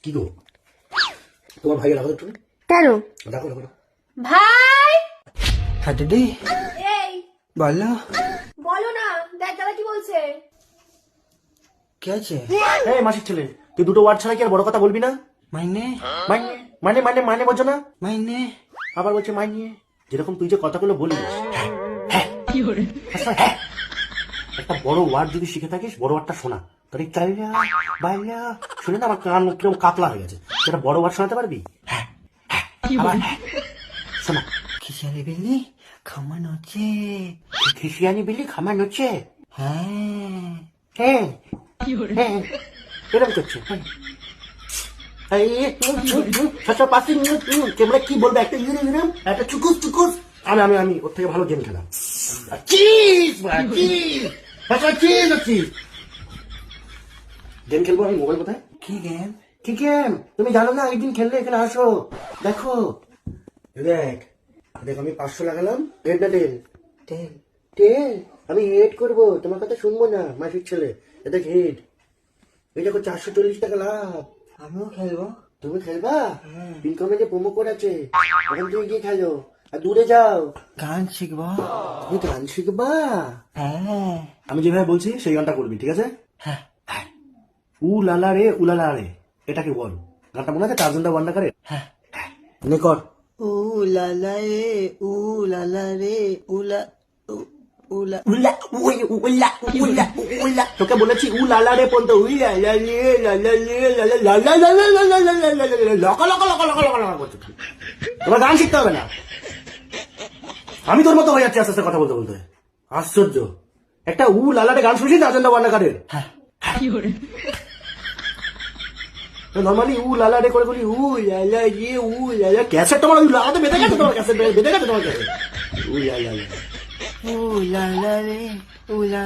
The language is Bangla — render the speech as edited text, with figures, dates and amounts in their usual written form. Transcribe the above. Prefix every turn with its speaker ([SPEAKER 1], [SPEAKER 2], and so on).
[SPEAKER 1] কি গো তোমার ভাইয়ের রাখো একটু
[SPEAKER 2] কেন?
[SPEAKER 1] রাখো রাখো
[SPEAKER 2] ভাই
[SPEAKER 3] হ্যাঁ দিদি
[SPEAKER 2] এই
[SPEAKER 3] বলো
[SPEAKER 2] বলো না, দেখ দাদা কি বলছে।
[SPEAKER 3] কি আছে?
[SPEAKER 1] এই মাসির ছেলে, তুই দুটো ওয়ার্ড ছাড়া কি আর বড় কথা বলবি না?
[SPEAKER 3] মাইনে
[SPEAKER 1] মানে মানে মানে মানে বলছো না,
[SPEAKER 3] মাইনে
[SPEAKER 1] আবার বলছে মাইনে। যেরকম তুই যে কথাগুলো বলিস, একটা বড় ওয়ার্ড যদি শিখে থাকিস, বড় ওয়ার্ডটা শোনা। তোর এই চাইলা বাইলা শুনে না আমার কান কিরকম কাতলা হয়ে গেছে। সেটা বড় ওয়ার্ড শোনাতে পারবি? আবার শোনা।
[SPEAKER 3] খিসালি বিলি খামান হচ্ছে।
[SPEAKER 1] খিসিয়ানি বিলি খামান হচ্ছে।
[SPEAKER 3] হ্যাঁ
[SPEAKER 1] হ্যাঁ হ্যাঁ এরকম করছে। তোমরা কি বলবে? একটা ইউনিয়ন একটা চুকুস চুকুস। আমি আমি আমি ওর থেকে ভালো গেম খেলাম। গেম খেলবো আমি। মোবাইল কোথায়?
[SPEAKER 3] কি গেম?
[SPEAKER 1] কি গেম তুমি জানো না? একদিন খেললে এখানে আসো, দেখো। দেখ দেখ আমি 500 লাগালাম। হেড না টেল?
[SPEAKER 3] টেল
[SPEAKER 1] টেল। আমি হেড করবো, তোমার কথা শুনবো না মাসির ছেলে। দেখ হেড। এই দেখো 440 টাকা লাভ।
[SPEAKER 3] আমিও খেলবো।
[SPEAKER 1] তুমি খেলবা? ইনকামে যে প্রোমো কোড আছে, ওখান থেকে গিয়ে খেলো। আর দূরে যাও।
[SPEAKER 3] গান শিখবো।
[SPEAKER 1] তুমি গান শিখবা?
[SPEAKER 3] হ্যাঁ
[SPEAKER 1] আমি যেভাবে বলছি সেই গানটা করবি, ঠিক আছে?
[SPEAKER 3] হ্যাঁ
[SPEAKER 1] উ লালা রে উলালা রে, এটাকে বল। গানটা মনে আছে? টার্জান দা ওয়ান্ডার করে।
[SPEAKER 3] হ্যাঁ
[SPEAKER 1] নে কর।
[SPEAKER 3] উ লালা রে উ লালা রে উলা উলা
[SPEAKER 1] উলা উই উলা উলা উলা। তোকে বলেছি উ লালা রে পর্যন্ত। উই লালা রে লালা রে লালা লালা লালা লালা লালা লালা লকা লকা লকা লকা লকা লকা করছিস। তোমার গান শিখতে হবে না। আমি তোর মতো হয়ে যাচ্ছি আস্তে আস্তে কথা বলতে বলতে। আশ্চর্য। একটা উ লালারে গান শুনছিস টার্জান দা ওয়ান্ডার?
[SPEAKER 3] হ্যাঁ
[SPEAKER 1] নর্মালি উ লালা রে করে বলি উ লালা রে উ লালা। ক্যাসেট তোমার ওই লাগাতে বেঁধে গেছে, তোমার ক্যাসেট বেঁধে গেছে তোমার ক্যাসেট। উ লালা
[SPEAKER 3] উ লালা রে উলা